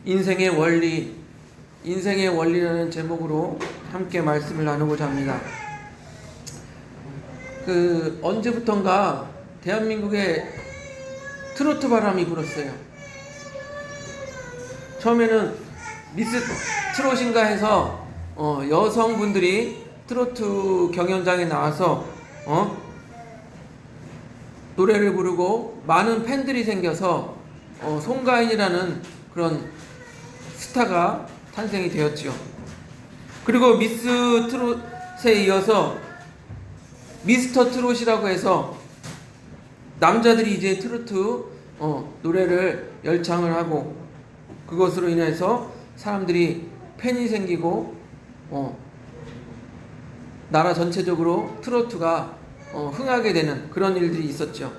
인생의 원리, 인생의 원리라는 제목으로 함께 말씀을 나누고자 합니다. 언제부턴가 대한민국에 트로트 바람이 불었어요. 처음에는 미스 트롯인가 해서 여성분들이 트로트 경연장에 나와서 노래를 부르고 많은 팬들이 생겨서 송가인이라는 그런 스타가 탄생이 되었지요. 그리고 미스 트롯에 이어서 미스터 트롯이라고 해서 남자들이 이제 트로트 노래를 열창을 하고, 그것으로 인해서 사람들이 팬이 생기고 나라 전체적으로 트로트가 흥하게 되는 그런 일들이 있었죠.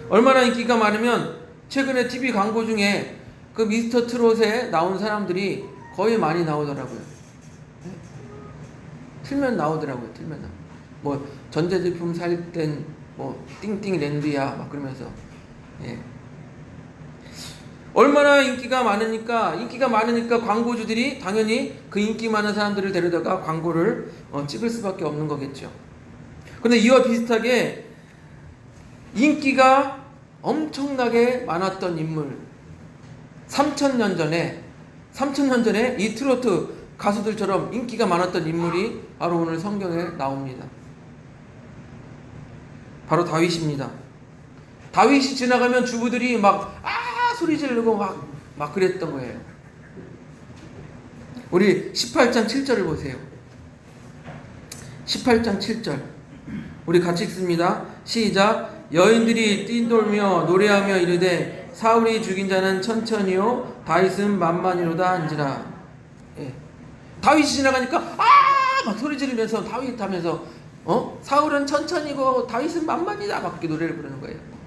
얼마나 인기가 많으면 최근에 TV 광고 중에 그 미스터 트롯에 나온 사람들이 거의 많이 나오더라고요. 틀면 나오더라고요. 틀면 뭐 전자제품 살 땐 뭐 띵띵 랜드야 막 그러면서. 얼마나 인기가 많으니까 광고주들이 당연히 그 인기 많은 사람들을 데려다가 광고를 찍을 수밖에 없는 거겠죠. 그런데 이와 비슷하게 인기가 엄청나게 많았던 인물, 3000년 전에 이 트로트 가수들처럼 인기가 많았던 인물이 바로 오늘 성경에 나옵니다. 바로 다윗입니다. 다윗이 지나가면 주부들이 막 소리 지르고 막 그랬던 거예요. 우리 18장 7절을 보세요. 18장 7절 우리 같이 읽습니다. 시작. 여인들이 뛴돌며 노래하며 이르되 사울이 죽인 자는 천천히요 다윗은 만만히로다 한지라. 다윗이 지나가니까 막 소리 지르면서 다윗 하면서 사울은 천천히고 다윗은 만만이다 막 그렇게 노래를 부르는 거예요.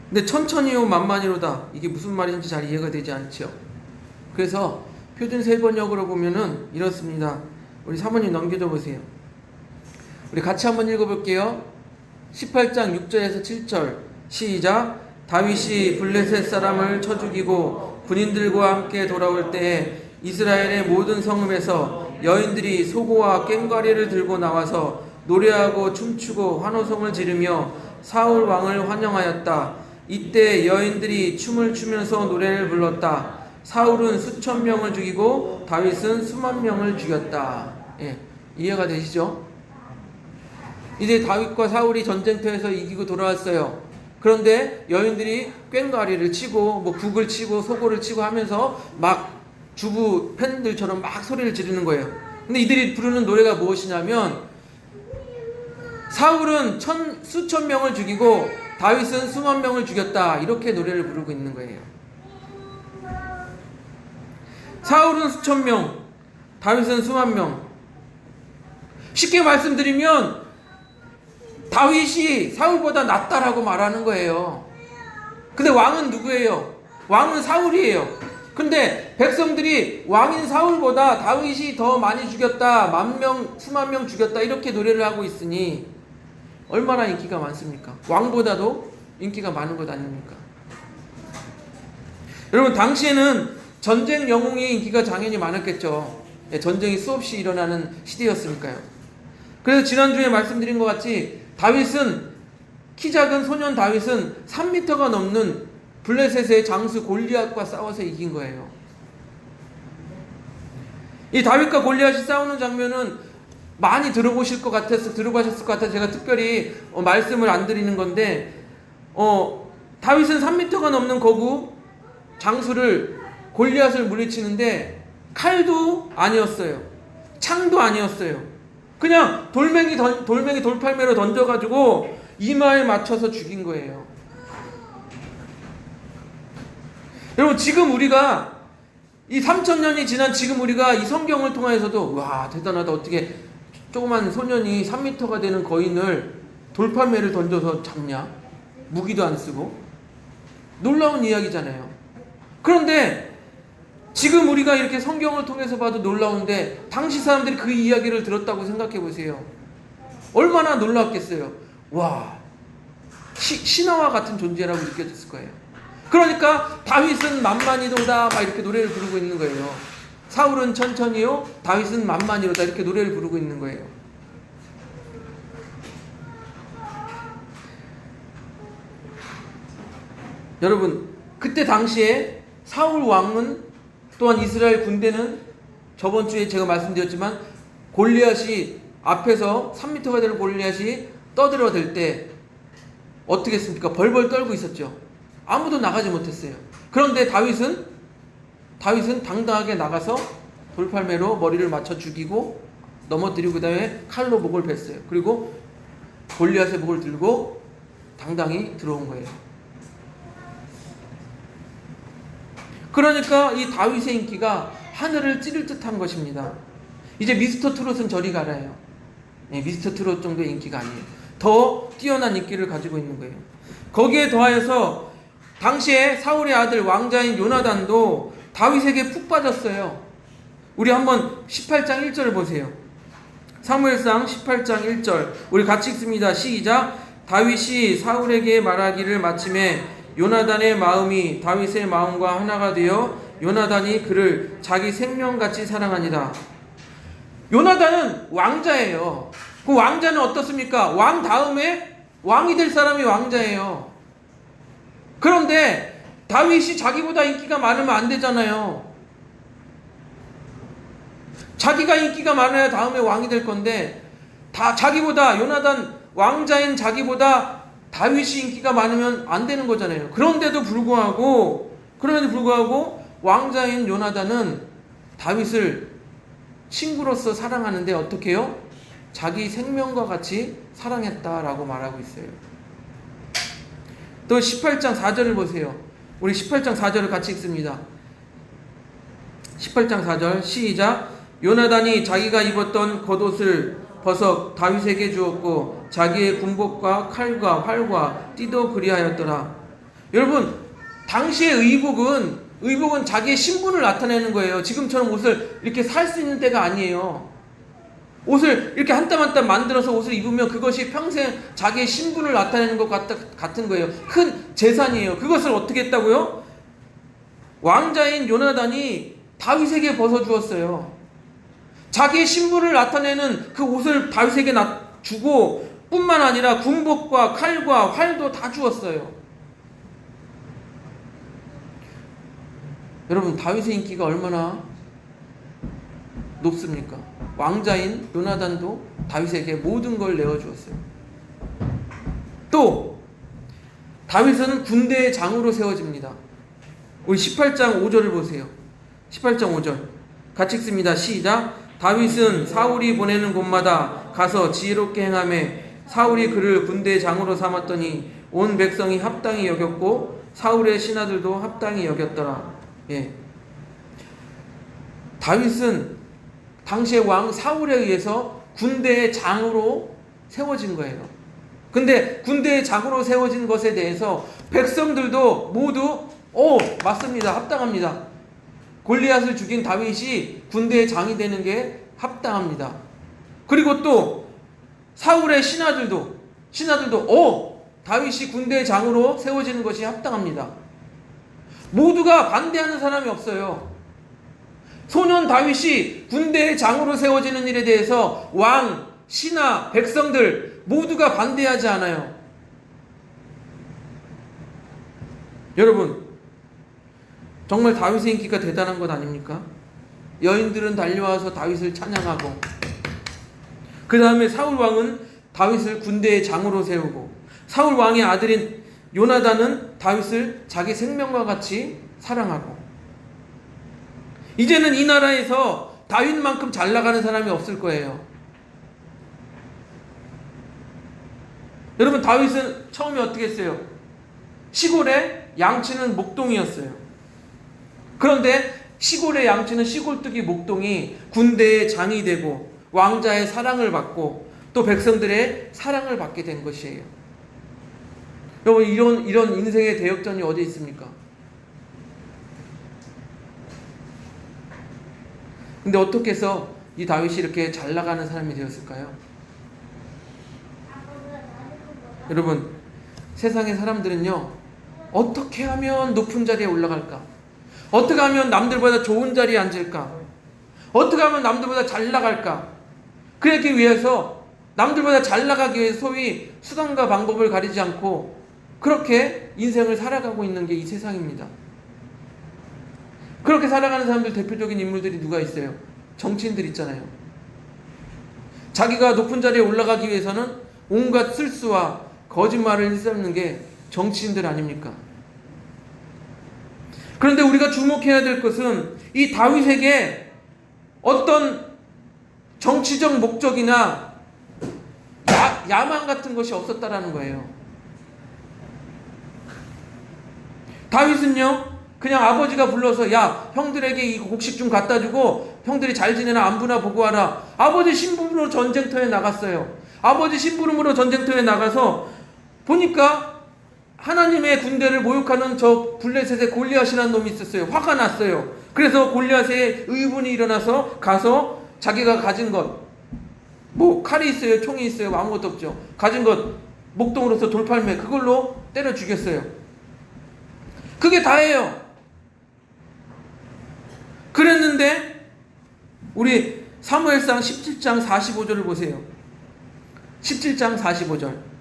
근데 천천히요 만만히로다 이게 무슨 말인지 잘 이해가 되지 않죠. 그래서 표준 세번역으로 보면은 이렇습니다. 우리 사모님 넘겨줘 보세요. 우리 같이 한번 읽어볼게요. 18장 6절에서 7절 시작. 다윗이 블레셋 사람을 쳐 죽이고 군인들과 함께 돌아올 때에 이스라엘의 모든 성읍에서 여인들이 소고와 꽹과리를 들고 나와서 노래하고 춤추고 환호성을 지르며 사울 왕을 환영하였다. 이때 여인들이 춤을 추면서 노래를 불렀다. 사울은 수천 명을 죽이고 다윗은 수만 명을 죽였다. 이해가 되시죠? 이제 다윗과 사울이 전쟁터에서 이기고 돌아왔어요. 그런데 여인들이 꽹과리를 치고 뭐 북을 치고 소고를 치고 하면서 막 주부 팬들처럼 막 소리를 지르는 거예요. 근데 이들이 부르는 노래가 무엇이냐면 사울은 수천 명을 죽이고 다윗은 수만 명을 죽였다. 이렇게 노래를 부르고 있는 거예요. 사울은 수천 명, 다윗은 수만 명. 쉽게 말씀드리면 다윗이 사울보다 낫다라고 말하는 거예요. 근데 왕은 누구예요? 왕은 사울이에요. 근데 백성들이 왕인 사울보다 다윗이 더 많이 죽였다, 만 명, 수만 명 죽였다 이렇게 노래를 하고 있으니 얼마나 인기가 많습니까? 왕보다도 인기가 많은 것 아닙니까? 여러분, 당시에는 전쟁 영웅의 인기가 당연히 많았겠죠. 전쟁이 수없이 일어나는 시대였으니까요. 그래서 지난주에 말씀드린 것 같이 다윗은, 키 작은 소년 다윗은 3m가 넘는 블레셋의 장수 골리앗과 싸워서 이긴 거예요. 이 다윗과 골리앗이 싸우는 장면은 많이 들어보셨을 것 같아서 제가 특별히 말씀을 안 드리는 건데, 다윗은 3m가 넘는 거구 장수를 골리앗을 물리치는데 칼도 아니었어요. 창도 아니었어요. 그냥 돌멩이 돌팔매로 던져가지고 이마에 맞춰서 죽인 거예요. 여러분, 지금 우리가 이 3000년이 지난 지금 우리가 이 성경을 통해서도 와 대단하다, 어떻게 조그만 소년이 3m가 되는 거인을 돌팔매를 던져서 잡냐, 무기도 안 쓰고, 놀라운 이야기잖아요. 그런데 지금 우리가 이렇게 성경을 통해서 봐도 놀라운데 당시 사람들이 그 이야기를 들었다고 생각해 보세요. 얼마나 놀랐겠어요. 와, 신화와 같은 존재라고 느껴졌을 거예요. 그러니까 다윗은 만만이로다 막 이렇게 노래를 부르고 있는 거예요. 사울은 천천히요, 다윗은 만만이로다 이렇게 노래를 부르고 있는 거예요. 여러분, 그때 당시에 사울 왕은 또한 이스라엘 군대는 저번 주에 제가 말씀드렸지만 골리앗이 앞에서 3m가 되는 골리앗이 떠들어댈 때 어떻게 했습니까? 벌벌 떨고 있었죠. 아무도 나가지 못했어요. 그런데 다윗은 당당하게 나가서 돌팔매로 머리를 맞춰 죽이고 넘어뜨리고 그다음에 칼로 목을 뱄어요. 그리고 골리앗의 목을 들고 당당히 들어온 거예요. 그러니까 이 다윗의 인기가 하늘을 찌를 듯한 것입니다. 이제 미스터 트롯은 저리 가라요. 미스터 트롯 정도의 인기가 아니에요. 더 뛰어난 인기를 가지고 있는 거예요. 거기에 더하여서 당시에 사울의 아들 왕자인 요나단도 다윗에게 푹 빠졌어요. 우리 한번 18장 1절을 보세요. 사무엘상 18장 1절 우리 같이 읽습니다. 시작. 다윗이 사울에게 말하기를 마침에 요나단의 마음이 다윗의 마음과 하나가 되어 요나단이 그를 자기 생명같이 사랑하니라. 요나단은 왕자예요. 그 왕자는 어떻습니까? 왕 다음에 왕이 될 사람이 왕자예요. 그런데 다윗이 자기보다 인기가 많으면 안 되잖아요. 자기가 인기가 많아야 다음에 왕이 될 건데 자기보다 요나단 왕자인 자기보다 다윗이 인기가 많으면 안 되는 거잖아요. 그런데도 불구하고 왕자인 요나단은 다윗을 친구로서 사랑하는데 어떻게 해요? 자기 생명과 같이 사랑했다라고 말하고 있어요. 또 18장 4절을 보세요. 우리 18장 4절을 같이 읽습니다. 18장 4절 시작. 요나단이 자기가 입었던 겉옷을 벗어 다윗에게 주었고 자기의 군복과 칼과 활과 띠도 그리하였더라. 여러분, 당시의 의복은 자기의 신분을 나타내는 거예요. 지금처럼 옷을 이렇게 살 수 있는 때가 아니에요. 옷을 이렇게 한 땀 한 땀 만들어서 옷을 입으면 그것이 평생 자기의 신분을 나타내는 것 같은 거예요. 큰 재산이에요. 그것을 어떻게 했다고요? 왕자인 요나단이 다윗에게 벗어주었어요. 자기의 신분을 나타내는 그 옷을 다윗에게 주고 뿐만 아니라 군복과 칼과 활도 다 주었어요. 여러분, 다윗의 인기가 얼마나 높습니까? 왕자인 요나단도 다윗에게 모든 걸 내어주었어요. 또 다윗은 군대의 장으로 세워집니다. 우리 18장 5절을 보세요. 18장 5절 같이 읽습니다. 시작. 다윗은 사울이 보내는 곳마다 가서 지혜롭게 행하매 사울이 그를 군대의 장으로 삼았더니 온 백성이 합당히 여겼고 사울의 신하들도 합당히 여겼더라. 다윗은 당시의 왕 사울에 의해서 군대의 장으로 세워진 거예요. 근데 군대의 장으로 세워진 것에 대해서 백성들도 모두 맞습니다. 합당합니다. 골리앗을 죽인 다윗이 군대의 장이 되는 게 합당합니다. 그리고 또 사울의 신하들도 다윗이 군대의 장으로 세워지는 것이 합당합니다. 모두가 반대하는 사람이 없어요. 소년 다윗이 군대의 장으로 세워지는 일에 대해서 왕, 신하, 백성들 모두가 반대하지 않아요. 여러분, 정말 다윗의 인기가 대단한 것 아닙니까? 여인들은 달려와서 다윗을 찬양하고 그 다음에 사울 왕은 다윗을 군대의 장으로 세우고 사울 왕의 아들인 요나단은 다윗을 자기 생명과 같이 사랑하고 이제는 이 나라에서 다윗만큼 잘 나가는 사람이 없을 거예요. 여러분, 다윗은 처음에 어떻게 했어요? 시골에 양치는 목동이었어요. 그런데 시골의 양치는 시골뜨기 목동이 군대의 장이 되고 왕자의 사랑을 받고 또 백성들의 사랑을 받게 된 것이에요. 여러분, 이런 인생의 대역전이 어디 있습니까? 근데 어떻게 해서 이 다윗이 이렇게 잘 나가는 사람이 되었을까요? 여러분, 세상의 사람들은요, 어떻게 하면 높은 자리에 올라갈까? 어떻게 하면 남들보다 좋은 자리에 앉을까? 어떻게 하면 남들보다 잘 나갈까? 그러기 위해서, 남들보다 잘 나가기 위해서 소위 수단과 방법을 가리지 않고 그렇게 인생을 살아가고 있는 게 이 세상입니다. 그렇게 살아가는 사람들 대표적인 인물들이 누가 있어요? 정치인들 있잖아요. 자기가 높은 자리에 올라가기 위해서는 온갖 술수와 거짓말을 일삼는 게 정치인들 아닙니까? 그런데 우리가 주목해야 될 것은 이 다윗에게 어떤 정치적 목적이나 야망 같은 것이 없었다라는 거예요. 다윗은요, 그냥 아버지가 불러서 야, 형들에게 이 곡식 좀 갖다 주고 형들이 잘 지내나 안부나 보고 와라. 아버지 심부름으로 전쟁터에 나갔어요. 아버지 심부름으로 전쟁터에 나가서 보니까 하나님의 군대를 모욕하는 저 블레셋의 골리앗이라는 놈이 있었어요. 화가 났어요. 그래서 골리앗의 의분이 일어나서 가서 자기가 가진 것, 뭐 칼이 있어요, 총이 있어요, 아무것도 없죠. 가진 것, 목동으로서 돌팔매, 그걸로 때려 죽였어요. 그게 다예요. 그랬는데 우리 사무엘상 17장 45절을 보세요. 17장 45절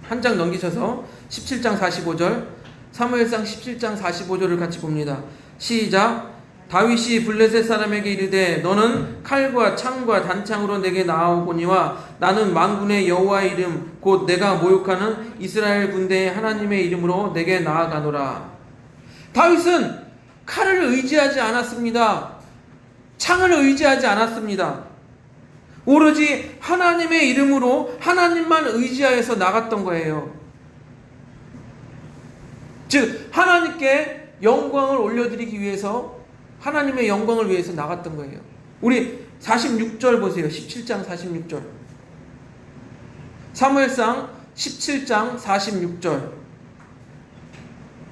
한 장 넘기셔서 17장 45절, 사무엘상 17장 45절을 같이 봅니다. 시작. 다윗이 블레셋 사람에게 이르되 너는 칼과 창과 단창으로 내게 나아오거니와 나는 만군의 여호와의 이름 곧 내가 모욕하는 이스라엘 군대의 하나님의 이름으로 내게 나아가노라. 다윗은 칼을 의지하지 않았습니다. 창을 의지하지 않았습니다. 오로지 하나님의 이름으로 하나님만 의지하여서 나갔던 거예요. 즉 하나님께 영광을 올려드리기 위해서, 하나님의 영광을 위해서 나갔던 거예요. 우리 46절 보세요. 17장 46절. 사무엘상 17장 46절.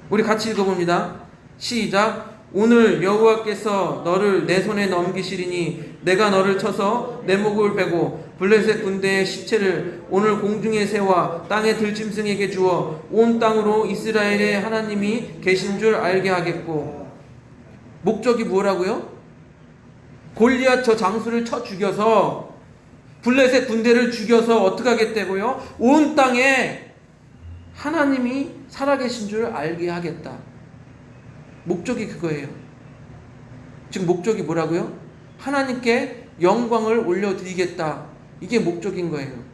우리 같이 읽어봅니다. 시작. 오늘 여호와께서 너를 내 손에 넘기시리니 내가 너를 쳐서 내 목을 베고 블레셋 군대의 시체를 오늘 공중에 세워 땅의 들짐승에게 주어 온 땅으로 이스라엘의 하나님이 계신 줄 알게 하겠고. 목적이 뭐라고요? 골리앗 저 장수를 쳐 죽여서, 블레셋 군대를 죽여서 어떻게 하겠다고요? 온 땅에 하나님이 살아계신 줄 알게 하겠다. 목적이 그거예요. 즉 목적이 뭐라고요? 하나님께 영광을 올려드리겠다. 이게 목적인 거예요.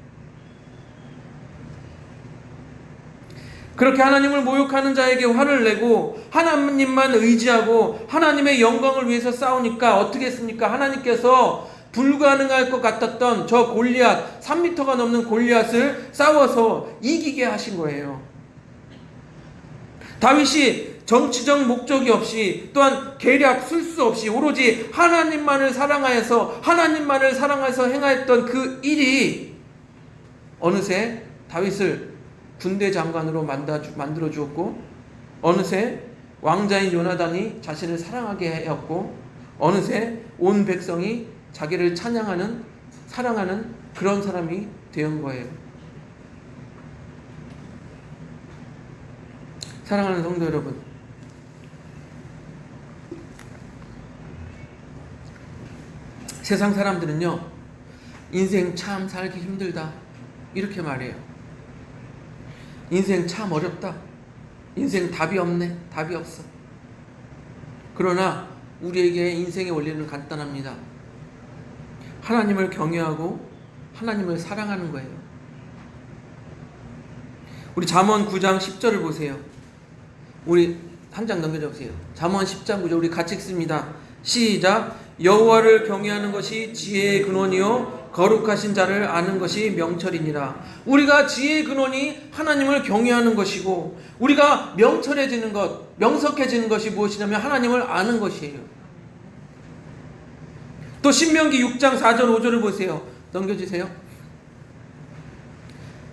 그렇게 하나님을 모욕하는 자에게 화를 내고 하나님만 의지하고 하나님의 영광을 위해서 싸우니까 어떻게 했습니까? 하나님께서 불가능할 것 같았던 저 골리앗, 3m가 넘는 골리앗을 싸워서 이기게 하신 거예요. 다윗이 정치적 목적이 없이, 또한 계략, 술수 없이 오로지 하나님만을 사랑하여서 행하였던 그 일이 어느새 다윗을 군대 장관으로 만들어 주었고, 어느새 왕자인 요나단이 자신을 사랑하게 하였고, 어느새 온 백성이 자기를 찬양하는, 사랑하는 그런 사람이 된 거예요. 사랑하는 성도 여러분, 세상 사람들은요, 인생 참 살기 힘들다 이렇게 말해요. 인생 참 어렵다. 인생 답이 없네. 답이 없어. 그러나 우리에게 인생의 원리는 간단합니다. 하나님을 경외하고 하나님을 사랑하는 거예요. 우리 잠언 9장 10절을 보세요. 우리 한 장 넘겨줘 보세요. 잠언 10장 9절 우리 같이 읽습니다. 시작. 여호와를 경외하는 것이 지혜의 근원이요 거룩하신 자를 아는 것이 명철이니라. 우리가 지혜의 근원이 하나님을 경외하는 것이고, 우리가 명철해지는 것, 명석해지는 것이 무엇이냐면 하나님을 아는 것이에요. 또 신명기 6장 4절 5절을 보세요. 넘겨주세요.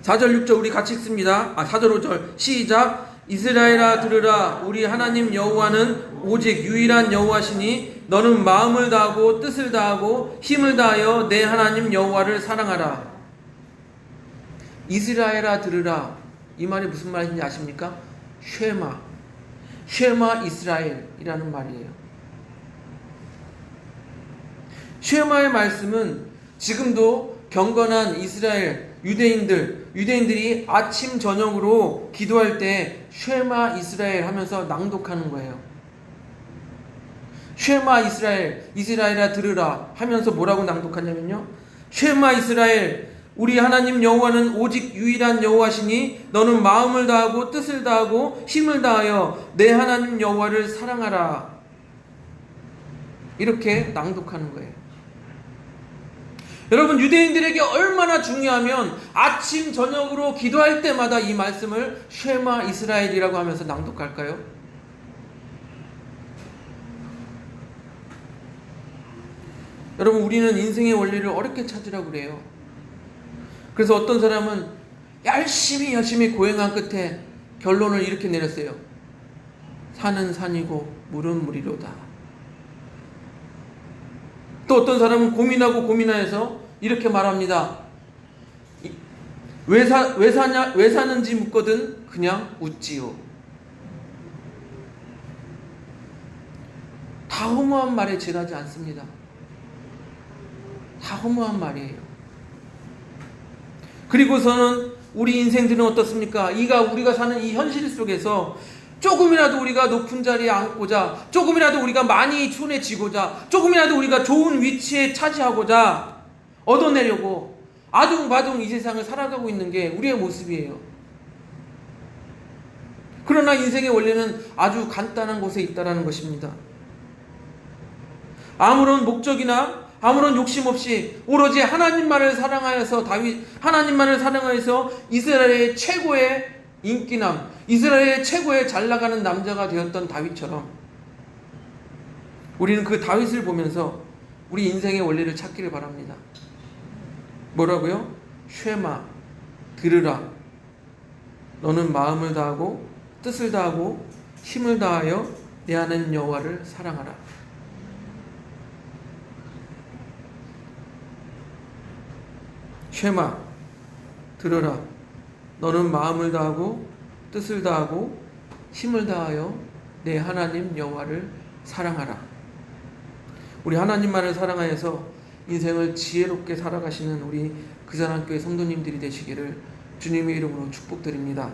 4절 6절 우리 같이 읽습니다. 4절 5절 시작. 이스라엘아 들으라. 우리 하나님 여호와는 오직 유일한 여호와시니 너는 마음을 다하고 뜻을 다하고 힘을 다하여 내 하나님 여호와를 사랑하라. 이스라엘아 들으라. 이 말이 무슨 말인지 아십니까? 쉐마, 쉐마 이스라엘이라는 말이에요. 쉐마의 말씀은 지금도 경건한 이스라엘 유대인들이 아침 저녁으로 기도할 때 쉐마 이스라엘 하면서 낭독하는 거예요. 쉐마 이스라엘, 이스라엘아 들으라 하면서 뭐라고 낭독하냐면요, 쉐마 이스라엘, 우리 하나님 여호와는 오직 유일한 여호와시니 너는 마음을 다하고 뜻을 다하고 힘을 다하여 내 하나님 여호와를 사랑하라. 이렇게 낭독하는 거예요. 여러분, 유대인들에게 얼마나 중요하면 아침 저녁으로 기도할 때마다 이 말씀을 쉐마 이스라엘이라고 하면서 낭독할까요? 여러분, 우리는 인생의 원리를 어렵게 찾으라고 그래요. 그래서 어떤 사람은 열심히 고행한 끝에 결론을 이렇게 내렸어요. 산은 산이고 물은 물이로다. 또 어떤 사람은 고민하여서 이렇게 말합니다. 왜 사는지 묻거든 그냥 웃지요. 다 허무한 말에 지나지 않습니다. 다 허무한 말이에요. 그리고서는 우리 인생들은 어떻습니까? 우리가 사는 이 현실 속에서 조금이라도 우리가 높은 자리에 앉고자, 조금이라도 우리가 많이 손해지고자, 조금이라도 우리가 좋은 위치에 차지하고자 얻어내려고 아둥바둥 이 세상을 살아가고 있는 게 우리의 모습이에요. 그러나 인생의 원리는 아주 간단한 곳에 있다는 것입니다. 아무런 목적이나 아무런 욕심 없이 오로지 하나님만을 사랑하여서 이스라엘의 최고의 인기남, 이스라엘의 최고의 잘나가는 남자가 되었던 다윗처럼 우리는 그 다윗을 보면서 우리 인생의 원리를 찾기를 바랍니다. 뭐라고요? 쉐마, 들으라. 너는 마음을 다하고 뜻을 다하고 힘을 다하여 내 하나님 여호와를 사랑하라. 쉐마, 들으라. 너는 마음을 다하고 뜻을 다하고 힘을 다하여 내 하나님 여호와를 사랑하라. 우리 하나님만을 사랑하여서 인생을 지혜롭게 살아가시는 우리 그사랑교회 성도님들이 되시기를 주님의 이름으로 축복드립니다.